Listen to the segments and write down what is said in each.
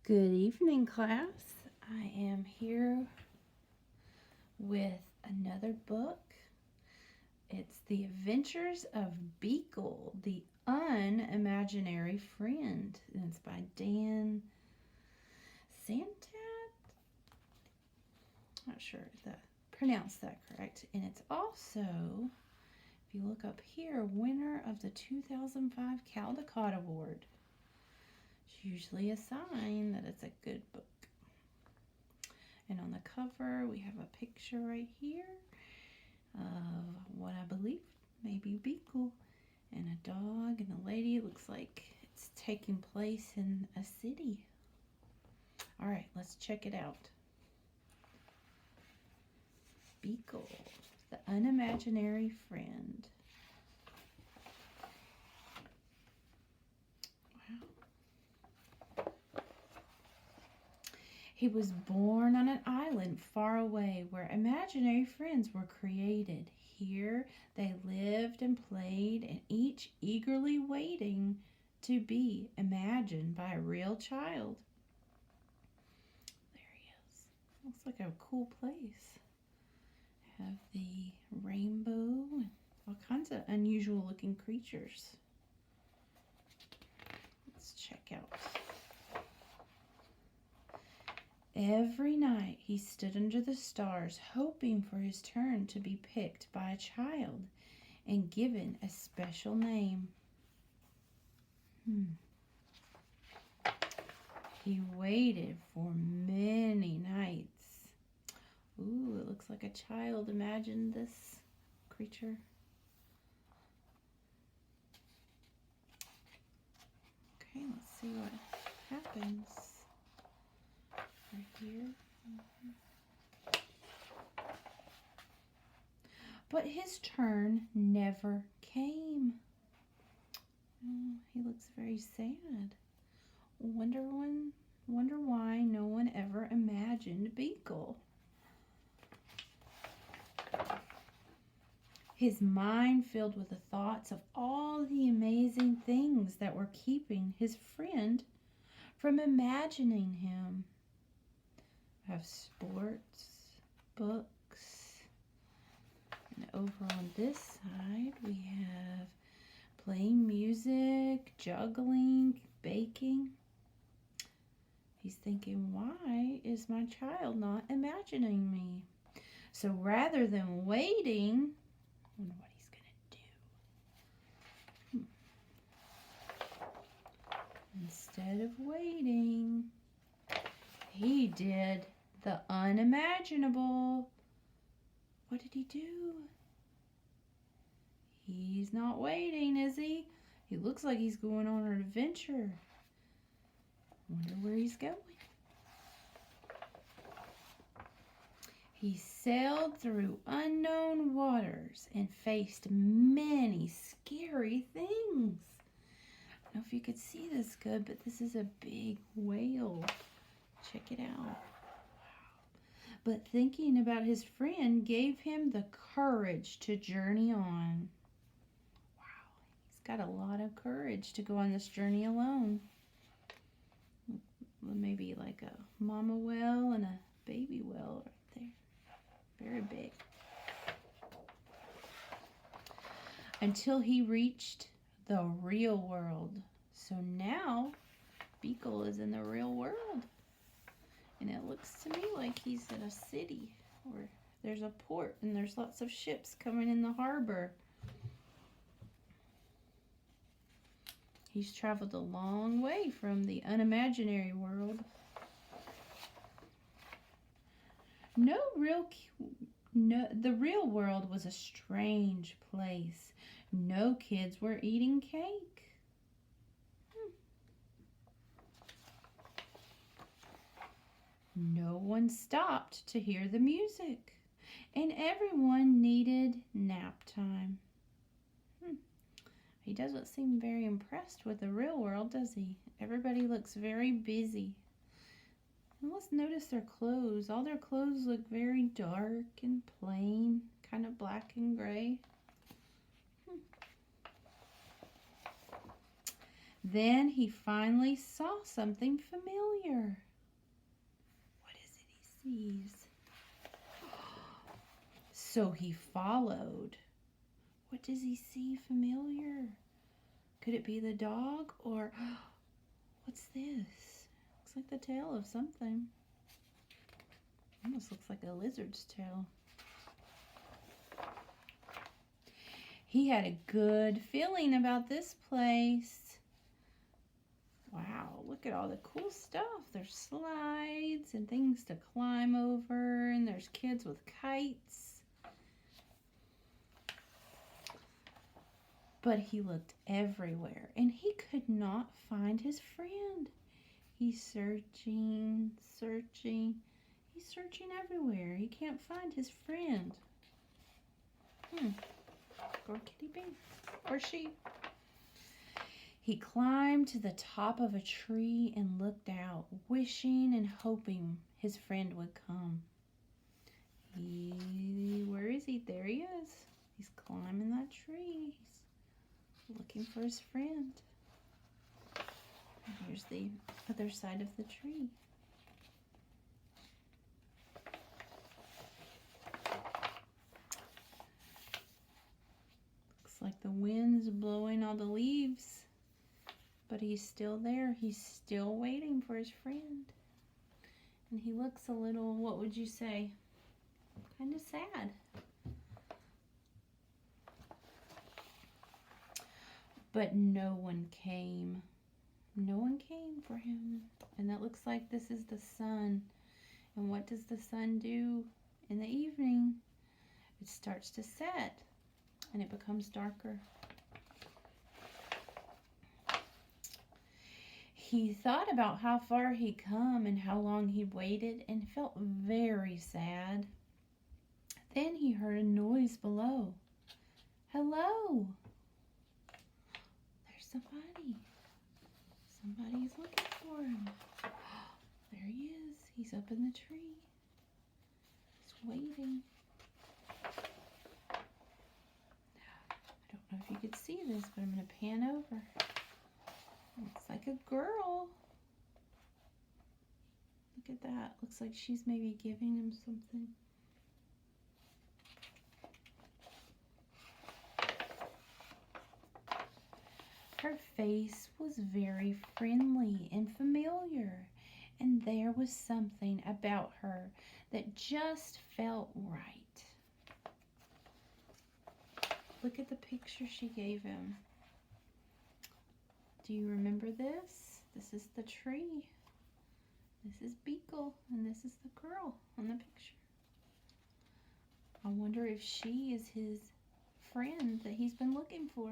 Good evening, class. I am here with another book. It's The Adventures of Beekle, the Unimaginary Friend. And it's by Dan Santat. Not sure if I pronounced that correct. And it's also, if you look up here, winner of the 2005 Caldecott Award. It's usually a sign that it's a good book. And on the cover, we have a picture right here of what I believe may be Beekle and a dog and a lady. It looks like it's taking place in a city. All right, let's check it out. Beekle, the Unimaginary Friend. He was born on an island far away where imaginary friends were created. Here they lived and played, and each eagerly waiting to be imagined by a real child. There he is. Looks like a cool place. Have the rainbow and all kinds of unusual looking creatures. Let's check out. Every night he stood under the stars, hoping for his turn to be picked by a child and given a special name. He waited for many nights. Ooh, it looks like a child imagined this creature. Okay, let's see what happens. Right here. But his turn never came. Oh, he looks very sad. Wonder why no one ever imagined Beekle. His mind filled with the thoughts of all the amazing things that were keeping his friend from imagining him. I have sports, books, and over on this side we have playing music, juggling, baking. He's thinking, why is my child not imagining me? So rather than waiting, I wonder what he's going to do. Instead of waiting, he did the unimaginable. What did he do? He's not waiting, is he? He looks like he's going on an adventure. Wonder where he's going. He sailed through unknown waters and faced many scary things. I don't know if you could see this good, but this is a big whale. Check it out. Wow. But thinking about his friend gave him the courage to journey on. Wow, he's got a lot of courage to go on this journey alone. Maybe like a mama whale and a baby whale right there. Very big. Until he reached the real world. So now Beekle is in the real world. And it looks to me like he's in a city where there's a port and there's lots of ships coming in the harbor. He's traveled a long way from the unimaginary world. The real world was a strange place. No kids were eating cake. No one stopped to hear the music, and everyone needed nap time. He doesn't seem very impressed with the real world, does he? Everybody looks very busy. And let's notice their clothes. All their clothes look very dark and plain, kind of black and gray. Then he finally saw something familiar. What is it he sees? So he followed. What does he see familiar? Could it be the dog or what's this? Looks like the tail of something. Almost looks like a lizard's tail. He had a good feeling about this place. Wow, look at all the cool stuff. There's slides and things to climb over, and there's kids with kites. But he looked everywhere, and he could not find his friend. He's searching, searching. He's searching everywhere. He can't find his friend. Or kitty bee. Or sheep. He climbed to the top of a tree and looked out, wishing and hoping his friend would come. Where is he? There he is. He's climbing that tree. He's looking for his friend. And here's the other side of the tree. Looks like the wind's blowing all the leaves. But he's still there. He's still waiting for his friend. And he looks a little, what would you say? Kind of sad. But no one came. No one came for him. And that looks like this is the sun. And what does the sun do in the evening? It starts to set. And it becomes darker. He thought about how far he'd come and how long he'd waited and felt very sad. Then he heard a noise below. Hello! There's somebody. Somebody's looking for him. There he is. He's up in the tree. He's waiting. I don't know if you could see this, but I'm going to pan over. Looks like a girl. Look at that. Looks like she's maybe giving him something. Her face was very friendly and familiar, and there was something about her that just felt right. Look at the picture she gave him. Do you remember this? This is the tree. This is Beekle, and this is the girl on the picture. I wonder if she is his friend that he's been looking for.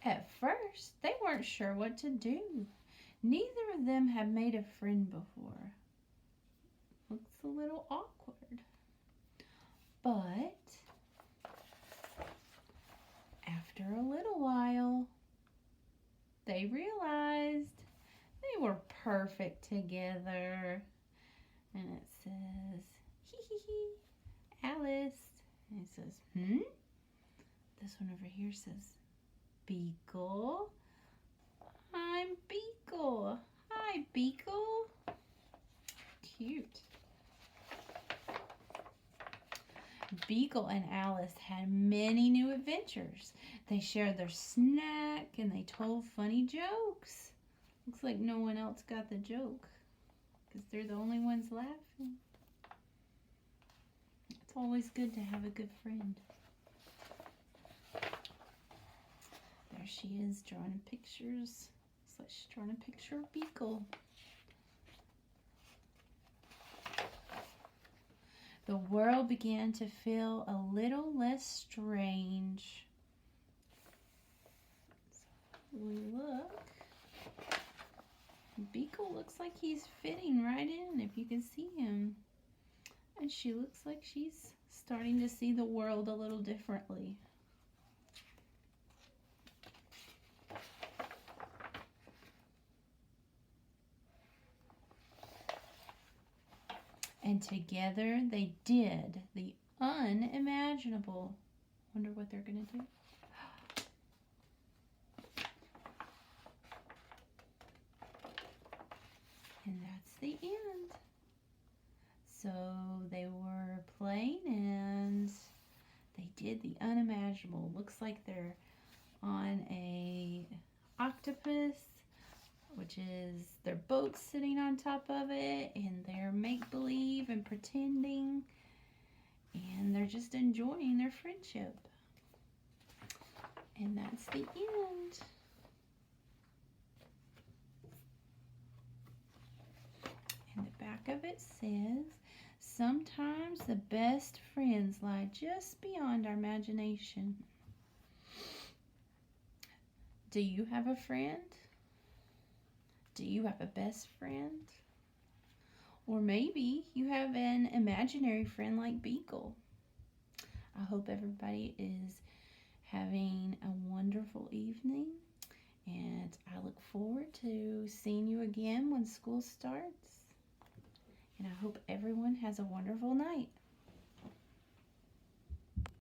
At first, they weren't sure what to do. Neither of them had made a friend before. Looks a little awkward. But after a little while, they realized they were perfect together. And it says, hee hee hee, Alice. And it says, This one over here says, Beekle. I'm Beekle. Hi, Beekle. Cute. Beekle and Alice had many new adventures. They shared their snack and they told funny jokes. Looks like no one else got the joke because they're the only ones laughing. It's always good to have a good friend. There she is drawing pictures. Looks like she's drawing a picture of Beekle. The world began to feel a little less strange. So we look. Beekle looks like he's fitting right in, if you can see him. And she looks like she's starting to see the world a little differently. And together they did the unimaginable. Wonder what they're going to do. So they were playing and they did the unimaginable. Looks like they're on a octopus, which is their boat sitting on top of it, and they're make-believe and pretending, and they're just enjoying their friendship. And that's the end. And the back of it says, sometimes the best friends lie just beyond our imagination. Do you have a friend? Do you have a best friend? Or maybe you have an imaginary friend like Beekle. I hope everybody is having a wonderful evening, and I look forward to seeing you again when school starts. And I hope everyone has a wonderful night.